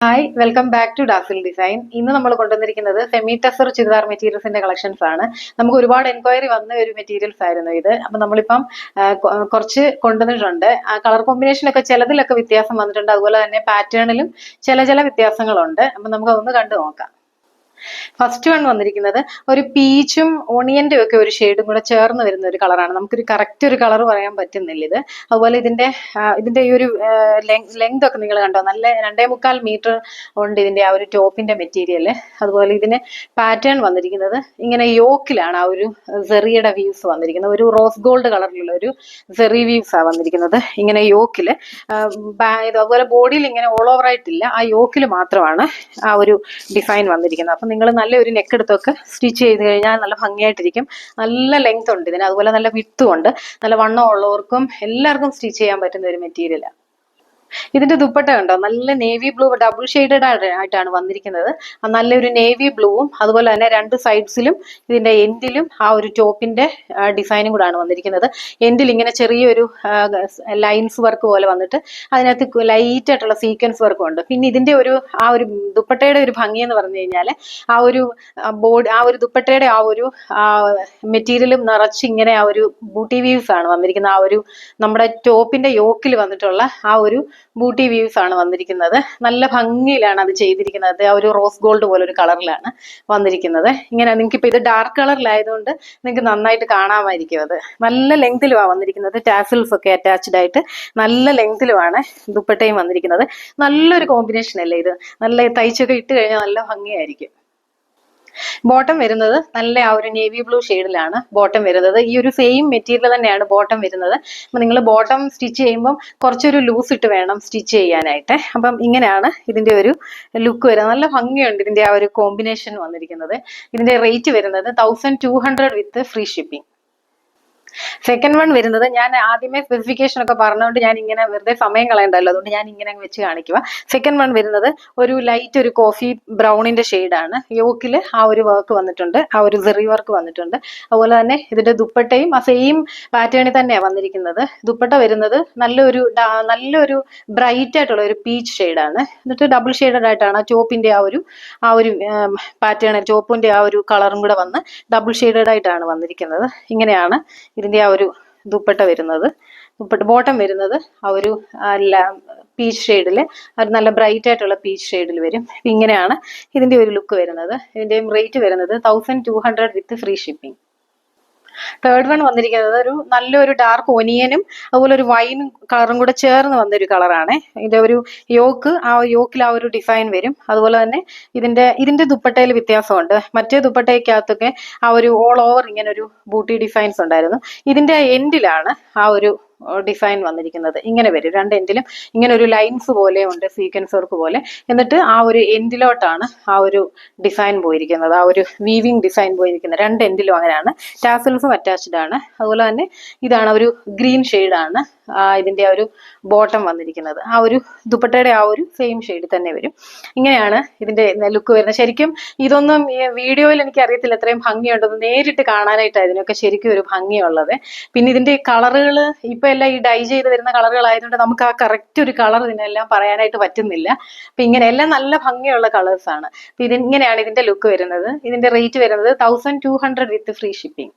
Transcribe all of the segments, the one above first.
Hi welcome back to Dazzle Design. ഇന്ന് നമ്മൾ കൊണ്ടുവന്നിരിക്കുന്നത് സെമി ടെസർ ചുരിദാർ മെറ്റീരിയൽസിന്റെ കളക്ഷൻസ് ആണ്. നമുക്ക് ഒരുപാട് എൻക്വയറി വന്ന ഒരു മെറ്റീരിയൽസ് ആയിരുന്നു ഇത്. അപ്പൊ നമ്മളിപ്പം കുറച്ച് കൊണ്ടുവന്നിട്ടുണ്ട്. കളർ കോമ്പിനേഷനൊക്കെ ചിലതിലൊക്കെ വ്യത്യാസം വന്നിട്ടുണ്ട്. അതുപോലെ തന്നെ പാറ്റേണിലും ചില വ്യത്യാസങ്ങളുണ്ട്. അപ്പൊ നമുക്ക് അതൊന്ന് കണ്ടു നോക്കാം. ഫസ്റ്റ് വൺ വന്നിരിക്കുന്നത് ഒരു പീച്ചും ഓണിയന്റെ ഒക്കെ ഒരു ഷെയ്ഡും കൂടെ ചേർന്ന് വരുന്ന ഒരു കളറാണ്. നമുക്കൊരു കറക്റ്റ് ഒരു കളർ പറയാൻ പറ്റുന്നില്ല ഇത്. അതുപോലെ ഇതിന്റെ ഈ ഒരു ലെങ്ത് ഒക്കെ നിങ്ങൾ കണ്ടോ, നല്ല 2.25 മീറ്റർ ഉണ്ട് ഇതിന്റെ ആ ഒരു ടോപ്പിന്റെ മെറ്റീരിയൽ. അതുപോലെ ഇതിന് പാറ്റേൺ വന്നിരിക്കുന്നത് ഇങ്ങനെ യോക്കിലാണ് ആ ഒരു സെറിയുടെ വീവ്സ് വന്നിരിക്കുന്നത്. ഒരു റോസ് ഗോൾഡ് കളറിലുള്ള ഒരു സെറി വീവ്സ് ആ വന്നിരിക്കുന്നത് ഇങ്ങനെ യോക്കില്. അതുപോലെ ബോഡിയിൽ ഇങ്ങനെ ഓൾ ഓവർ ആയിട്ടില്ല, ആ യോക്കിൽ മാത്രമാണ് ആ ഒരു ഡിസൈൻ വന്നിരിക്കുന്നത്. അപ്പൊ നിങ്ങൾ നല്ല ഒരു നെക്ക് എടുത്തൊക്കെ സ്റ്റിച്ച് ചെയ്ത് കഴിഞ്ഞാൽ നല്ല ഭംഗിയായിട്ടിരിക്കും. നല്ല ലെങ്ത് ഉണ്ട് ഇതിന്, അതുപോലെ നല്ല വിട്ടും ഉണ്ട്. നല്ല വണ്ണം ഉള്ളവർക്കും എല്ലാവർക്കും സ്റ്റിച്ച് ചെയ്യാൻ പറ്റുന്ന ഒരു മെറ്റീരിയലാണ്. ഇതിന്റെ ദുപ്പട്ട കണ്ടോ, നല്ല നേവി ബ്ലൂ ഡബിൾ ഷെയ്ഡഡ് ആയിട്ടാണ് വന്നിരിക്കുന്നത്. നല്ലൊരു നേവി ബ്ലൂവും അതുപോലെ തന്നെ രണ്ട് സൈഡ്സിലും ഇതിന്റെ എൻഡിലും ആ ഒരു ടോപ്പിന്റെ ഡിസൈനും കൂടാണ് വന്നിരിക്കുന്നത്. എൻഡിൽ ഇങ്ങനെ ചെറിയൊരു ലൈൻസ് വർക്ക് പോലെ വന്നിട്ട് അതിനകത്ത് ലൈറ്റ് ആയിട്ടുള്ള സീക്വൻസ് വർക്കും ഉണ്ട്. പിന്നെ ഇതിന്റെ ആ ഒരു ദുപ്പട്ടയുടെ ഒരു ഭംഗി എന്ന് പറഞ്ഞു കഴിഞ്ഞാൽ ആ ഒരു ദുപ്പട്ടയുടെ ആ ഒരു മെറ്റീരിയലും നിറച്ച് ഇങ്ങനെ ആ ഒരു ബൂട്ടി വീവ്സ് ആണ് വന്നിരിക്കുന്നത്. ആ ഒരു നമ്മുടെ ടോപ്പിന്റെ യോക്കിൽ വന്നിട്ടുള്ള ആ ഒരു ബൂട്ടി വീവ്സ് ആണ് വന്നിരിക്കുന്നത്. നല്ല ഭംഗിയിലാണ് അത് ചെയ്തിരിക്കുന്നത്. ആ ഒരു റോസ് ഗോൾഡ് പോലെ ഒരു കളറിലാണ് വന്നിരിക്കുന്നത്. ഇങ്ങനെ നിങ്ങൾക്ക് ഇപ്പൊ ഇത് ഡാർക്ക് കളറിലായതുകൊണ്ട് നിങ്ങൾക്ക് നന്നായിട്ട് കാണാമായിരിക്കും. അത് നല്ല ലെങ്തിലുമാണ് വന്നിരിക്കുന്നത്. ടാസിൽസ് ഒക്കെ അറ്റാച്ച്ഡ് ആയിട്ട് നല്ല ലെങ്തിലുമാണ് ദുപ്പട്ടയും വന്നിരിക്കുന്നത്. നല്ലൊരു കോമ്പിനേഷൻ അല്ലേ ഇത്. നല്ല തയ്ച്ചൊക്കെ ഇട്ട് കഴിഞ്ഞാൽ നല്ല ഭംഗിയായിരിക്കും. ബോട്ടം വരുന്നത് നല്ല ആ ഒരു നേവി ബ്ലൂ ഷെയ്ഡിലാണ് ബോട്ടം വരുന്നത്. ഈ ഒരു സെയിം മെറ്റീരിയൽ തന്നെയാണ് ബോട്ടം വരുന്നത്. അപ്പൊ നിങ്ങൾ ബോട്ടം സ്റ്റിച്ച് ചെയ്യുമ്പോൾ കുറച്ചൊരു ലൂസ് ഇട്ട് വേണം സ്റ്റിച്ച് ചെയ്യാനായിട്ട്. അപ്പം ഇങ്ങനെയാണ് ഇതിന്റെ ഒരു ലുക്ക് വരുന്നത്. നല്ല ഭംഗിയുണ്ട് ഇതിന്റെ ആ ഒരു കോമ്പിനേഷൻ വന്നിരിക്കുന്നത്. ഇതിന്റെ റേറ്റ് വരുന്നത് 1200 വിത്ത് ഫ്രീ ഷിപ്പിംഗ്. സെക്കൻഡ് വൺ വരുന്നത്, ഞാൻ ആദ്യമേ സ്പെസിഫിക്കേഷൻ ഒക്കെ പറഞ്ഞുകൊണ്ട് ഞാൻ ഇങ്ങനെ വെറുതെ സമയം കളയണ്ടല്ലോ, അതുകൊണ്ട് ഞാൻ ഇങ്ങനെ വെച്ച് കാണിക്കുക. സെക്കൻഡ് വൺ വരുന്നത് ഒരു ലൈറ്റ് ഒരു കോഫി ബ്രൗണിന്റെ ഷെയ്ഡാണ്. യോക്കിൽ ആ ഒരു വർക്ക് വന്നിട്ടുണ്ട്, ആ ഒരു സെറി വർക്ക് വന്നിട്ടുണ്ട്. അതുപോലെ തന്നെ ഇതിന്റെ ദുപ്പട്ടയും ആ സെയിം പാറ്റേണിൽ തന്നെയാണ് വന്നിരിക്കുന്നത്. ദുപ്പട്ട വരുന്നത് നല്ലൊരു ബ്രൈറ്റ് ആയിട്ടുള്ള ഒരു പീച്ച് ഷെയ്ഡാണ്. എന്നിട്ട് ഡബിൾ ഷെയ്ഡഡ് ആയിട്ടാണ് ടോപ്പിന്റെ ആ ഒരു പാറ്റേൺ, ടോപ്പിന്റെ ആ ഒരു കളറും കൂടെ വന്ന് ഡബിൾ ഷെയ്ഡഡ് ആയിട്ടാണ് വന്നിരിക്കുന്നത്. ഇങ്ങനെയാണ് ഇതിന്റെ ആ ഒരു ദുപ്പട്ട വരുന്നത്. ബോട്ടം വരുന്നത് ആ ഒരു പീച്ച് ഷെയ്ഡില്, നല്ല ബ്രൈറ്റ് ആയിട്ടുള്ള പീച്ച് ഷെയ്ഡിൽ വരും. ഇങ്ങനെയാണ് ഇതിന്റെ ഒരു ലുക്ക് വരുന്നത്. ഇതിന്റെയും റേറ്റ് വരുന്നത് 1200 വിത്ത് ഫ്രീ ഷിപ്പിംഗ്. തേർഡ് വൺ വന്നിരിക്കുന്നത് നല്ലൊരു ഡാർക്ക് ഒനിയനും അതുപോലെ ഒരു വൈൻ കളറും കൂടെ ചേർന്ന് വന്നൊരു കളറാണ്. ഇതിന്റെ ഒരു യോക്കിൽ ആ ഒരു ഡിസൈൻ വരും. അതുപോലെ തന്നെ ഇതിന്റെ ദുപ്പട്ടയിൽ വ്യത്യാസമുണ്ട്. മറ്റേ ദുപ്പട്ടയ്ക്കകത്തൊക്കെ ആ ഒരു ഓൾ ഓവർ ഇങ്ങനെ ഒരു ബൂട്ടി ഡിസൈൻസ് ഉണ്ടായിരുന്നു. ഇതിന്റെ എൻഡിലാണ് ആ ഒരു ഡിസൈൻ വന്നിരിക്കുന്നത്. ഇങ്ങനെ വരും, രണ്ട് എൻഡിലും ഇങ്ങനെ ഒരു ലൈൻസ് പോലെ ഉണ്ട്, സീക്വൻസ് വർക്ക് പോലെ. എന്നിട്ട് ആ ഒരു എൻഡിലോട്ടാണ് ആ ഒരു ഡിസൈൻ പോയിരിക്കുന്നത്, ആ ഒരു വീവിങ് ഡിസൈൻ പോയിരിക്കുന്നത്. രണ്ട് എൻഡിലും അങ്ങനെയാണ്. ടാസൽസും അറ്റാച്ച്ഡ് ആണ്. അതുപോലെ തന്നെ ഇതാണ് ഒരു ഗ്രീൻ ഷെയ്ഡാണ് ഇതിന്റെ ആ ഒരു ബോട്ടം വന്നിരിക്കുന്നത്. ആ ഒരു ദുപ്പട്ടയുടെ ആ ഒരു സെയിം ഷെയ്ഡ് തന്നെ വരും. ഇങ്ങനെയാണ് ഇതിന്റെ ലുക്ക് വരുന്നത്. ശരിക്കും ഇതൊന്നും വീഡിയോയിൽ എനിക്ക് അറിയത്തില്ല എത്രയും ഭംഗിയുണ്ടെന്ന്, നേരിട്ട് കാണാനായിട്ടാണ് ഇതിനൊക്കെ ശരിക്കും ഒരു ഭംഗിയുള്ളത്. പിന്നെ ഇതിന്റെ കളറുകൾ ഇപ്പൊ എല്ലാം ഈ ഡൈ ചെയ്ത് വരുന്ന കളറുകളായതുകൊണ്ട് നമുക്ക് ആ കറക്റ്റ് ഒരു കളർ ഇതിനെല്ലാം പറയാനായിട്ട് പറ്റുന്നില്ല. അപ്പൊ ഇങ്ങനെ എല്ലാം നല്ല ഭംഗിയുള്ള കളേഴ്സ് ആണ്. അപ്പൊ ഇങ്ങനെയാണ് ഇതിന്റെ ലുക്ക് വരുന്നത്. ഇതിന്റെ റേറ്റ് വരുന്നത് 1200 വിത്ത് ഫ്രീ ഷിപ്പിംഗ്.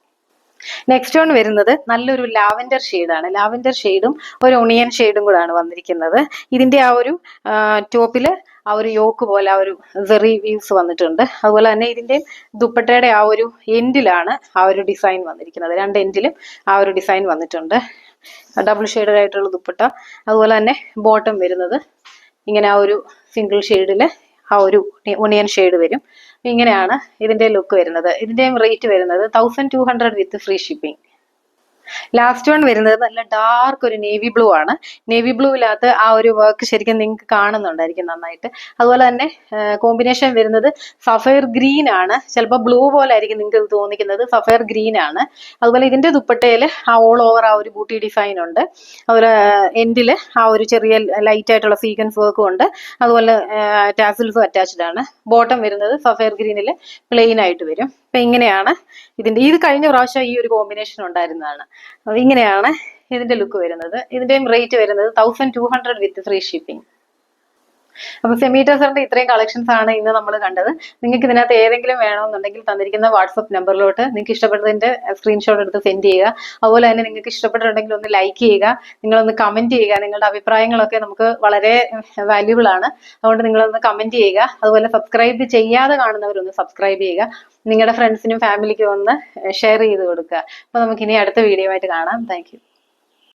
നെക്സ്റ്റ് വൺ വരുന്നത് നല്ലൊരു ലാവൻഡർ ഷെയ്ഡാണ്. ലാവൻഡർ ഷെയ്ഡും ഒരു ഒണിയൻ ഷെയ്ഡും കൂടാണ് വന്നിരിക്കുന്നത്. ഇതിന്റെ ആ ഒരു ടോപ്പില് ആ ഒരു യോക്ക് പോലെ ആ ഒരു സെറി വീവ്സ് വന്നിട്ടുണ്ട്. അതുപോലെ തന്നെ ഇതിന്റെ ദുപ്പട്ടയുടെ ആ ഒരു എൻഡിലാണ് ആ ഒരു ഡിസൈൻ വന്നിരിക്കുന്നത്. രണ്ട് എൻഡിലും ആ ഒരു ഡിസൈൻ വന്നിട്ടുണ്ട്. ഡബിൾ ഷെയ്ഡഡ് ആയിട്ടുള്ള ദുപ്പട്ട. അതുപോലെ തന്നെ ബോട്ടം വരുന്നത് ഇങ്ങനെ ആ ഒരു സിംഗിൾ ഷെയ്ഡില് ആ ഒരു ഒണിയൻ ഷെയ്ഡ് വരും. ഇങ്ങനെയാണ് ഇതിന്റെ ലുക്ക് വരുന്നത്. ഇതിന്റെ റേറ്റ് വരുന്നത് 1200 വിത്ത് ഫ്രീ ഷിപ്പിംഗ്. ലാസ്റ്റ് വൺ വരുന്നത് നല്ല ഡാർക്ക് ഒരു നേവി ബ്ലൂ ആണ്. നേവി ബ്ലൂവിനകത്ത് ആ ഒരു വർക്ക് ശരിക്കും നിങ്ങൾക്ക് കാണുന്നുണ്ടായിരിക്കും നന്നായിട്ട്. അതുപോലെ തന്നെ കോമ്പിനേഷൻ വരുന്നത് സഫയർ ഗ്രീൻ ആണ്. ചിലപ്പോൾ ബ്ലൂ പോലെ ആയിരിക്കും നിങ്ങൾക്ക് തോന്നിക്കുന്നത്, സഫയർ ഗ്രീൻ ആണ്. അതുപോലെ ഇതിന്റെ ദുപ്പട്ടയിൽ ആ ഓൾ ഓവർ ആ ഒരു ബൂട്ടി ഡിസൈൻ ഉണ്ട്. അതുപോലെ എൻഡില് ആ ഒരു ചെറിയ ലൈറ്റ് ആയിട്ടുള്ള സീക്വൻസ് വർക്കും ഉണ്ട്. അതുപോലെ ടാസിൽസും അറ്റാച്ച്ഡ് ആണ്. ബോട്ടം വരുന്നത് സഫയർ ഗ്രീനിൽ പ്ലെയിൻ ആയിട്ട് വരും. അപ്പൊ ഇങ്ങനെയാണ് ഇത് കഴിഞ്ഞ പ്രാവശ്യം ഈ ഒരു കോമ്പിനേഷൻ ഉണ്ടായിരുന്നതാണ്. ഇങ്ങനെയാണ് ഇതിന്റെ ലുക്ക് വരുന്നത്. ഇതിന്റെയും റേറ്റ് വരുന്നത് 1200 വിത്ത് ഫ്രീ ഷിപ്പിംഗ്. അപ്പൊ സെമി ടസറിന്റെ ഇത്രയും കളക്ഷൻസ് ആണ് ഇന്ന് നമ്മൾ കണ്ടത്. നിങ്ങൾക്ക് ഇതിനകത്ത് ഏതെങ്കിലും വേണമെന്നുണ്ടെങ്കിൽ തന്നിരിക്കുന്ന വാട്സ്ആപ്പ് നമ്പറിലോട്ട് നിങ്ങൾക്ക് ഇഷ്ടപ്പെട്ടതിന്റെ സ്ക്രീൻഷോട്ട് എടുത്ത് സെൻഡ് ചെയ്യുക. അതുപോലെ തന്നെ നിങ്ങൾക്ക് ഇഷ്ടപ്പെട്ടിട്ടുണ്ടെങ്കിൽ ഒന്ന് ലൈക്ക് ചെയ്യുക, നിങ്ങളൊന്ന് കമന്റ് ചെയ്യുക. നിങ്ങളുടെ അഭിപ്രായങ്ങളൊക്കെ നമുക്ക് വളരെ വാല്യുബിൾ ആണ്. അതുകൊണ്ട് നിങ്ങളൊന്ന് കമന്റ് ചെയ്യുക. അതുപോലെ സബ്സ്ക്രൈബ് ചെയ്യാതെ കാണുന്നവരൊന്ന് സബ്സ്ക്രൈബ് ചെയ്യുക. നിങ്ങളുടെ ഫ്രണ്ട്സിനും ഫാമിലിക്കും ഒന്ന് ഷെയർ ചെയ്ത് കൊടുക്കുക. അപ്പൊ നമുക്കിനി അടുത്ത വീഡിയോ ആയിട്ട് കാണാം. Thank you.